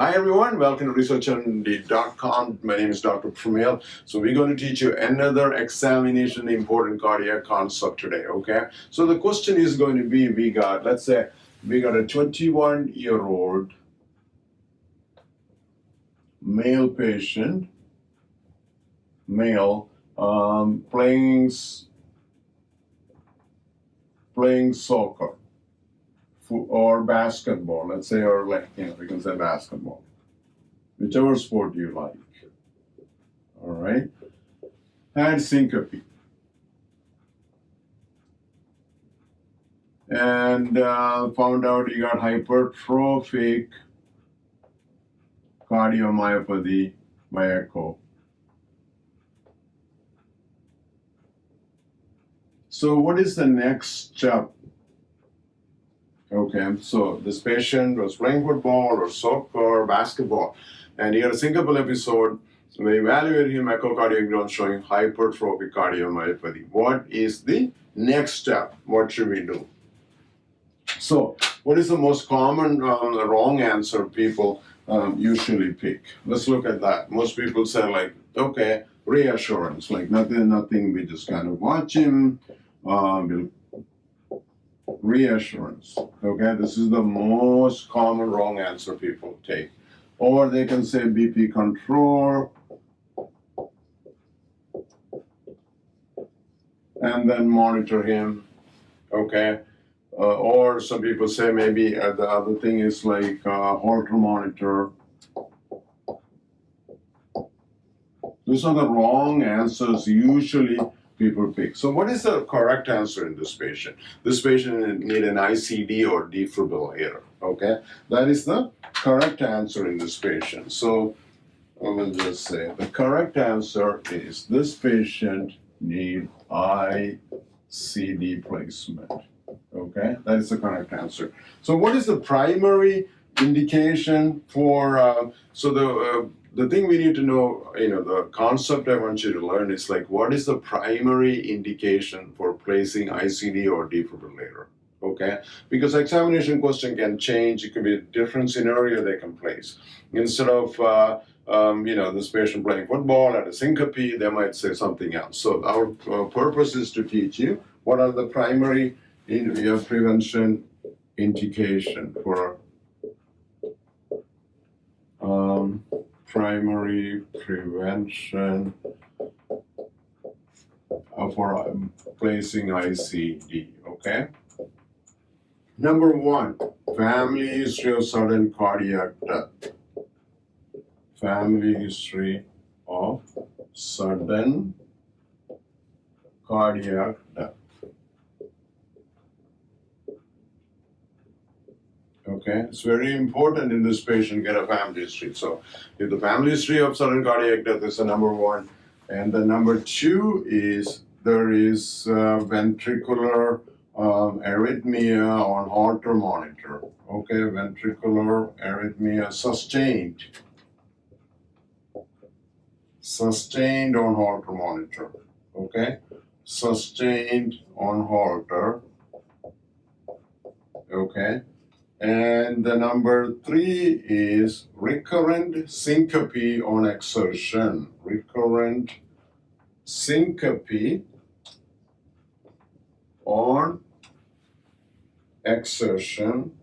Hi everyone, welcome to researchandindeed.com. My name is Dr. PRAMIL. So we're going to teach you another examination important cardiac concept today, okay? So the question is going to be, let's say, we got a 21-year-old male patient, playing soccer or basketball, let's say, or we can say basketball, whichever sport you like. All right, had syncope and found out he got hypertrophic cardiomyopathy by echo. So what is the next step? Okay, so this patient was playing football or soccer or basketball, and he had a syncopal episode. They evaluated him echocardiogram showing hypertrophic cardiomyopathy. What is the next step? What should we do? So, what is the most common wrong answer people usually pick? Let's look at that. Most people say okay, reassurance, nothing. We just kind of watch him. We'll reassurance. Okay, this is the most common wrong answer people take. Or they can say BP control and then monitor him. Okay, or some people say maybe the other thing is Holter monitor. Those are the wrong answers usually people pick. So what is the correct answer in this patient? This patient need an ICD or defibrillator, okay? That is the correct answer in this patient. So I will just say the correct answer is this patient need ICD placement, okay? That is the correct answer. So what is the primary indication for, the thing we need to know, the concept I want you to learn is what is the primary indication for placing ICD or defibrillator, okay? Because examination question can change. It could be a different scenario they can place. Instead of, this patient playing football at a syncope, they might say something else. So our purpose is to teach you what are the primary prevention indication for primary prevention for placing ICD, okay? Number one, family history of sudden cardiac death. Family history of sudden cardiac death. Okay, it's very important in this patient get a family history. So if the family history of sudden cardiac death is the number one, and the number two is there is ventricular arrhythmia on Holter monitor. Okay, ventricular arrhythmia sustained on Holter monitor. Okay, sustained on Holter. Okay. And the number three is recurrent syncope on exertion. Recurrent syncope on exertion.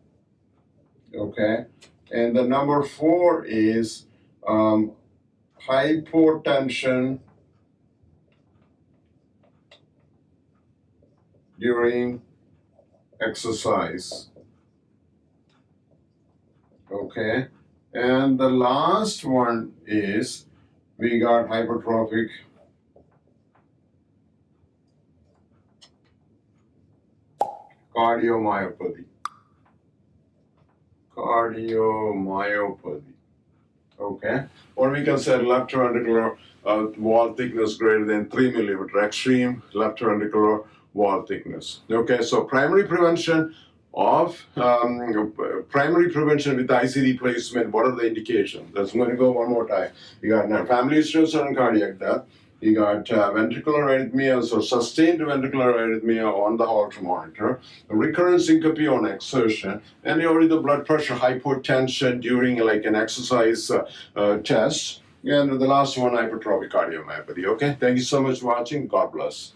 Okay. And the number four is hypotension during exercise. Okay, and the last one is we got hypertrophic cardiomyopathy. Okay, or we can say left ventricular wall thickness greater than 3 millimeter, extreme left ventricular wall thickness. Okay, so primary prevention with ICD placement. What are the indications? That's going to go one more time. You got family history of sudden cardiac death. you got ventricular arrhythmias or sustained ventricular arrhythmia on the Holter monitor, recurrent syncope on exertion, and already the blood pressure hypotension during like an exercise test. And the last one, hypertrophic cardiomyopathy. Okay, thank you so much for watching. God bless.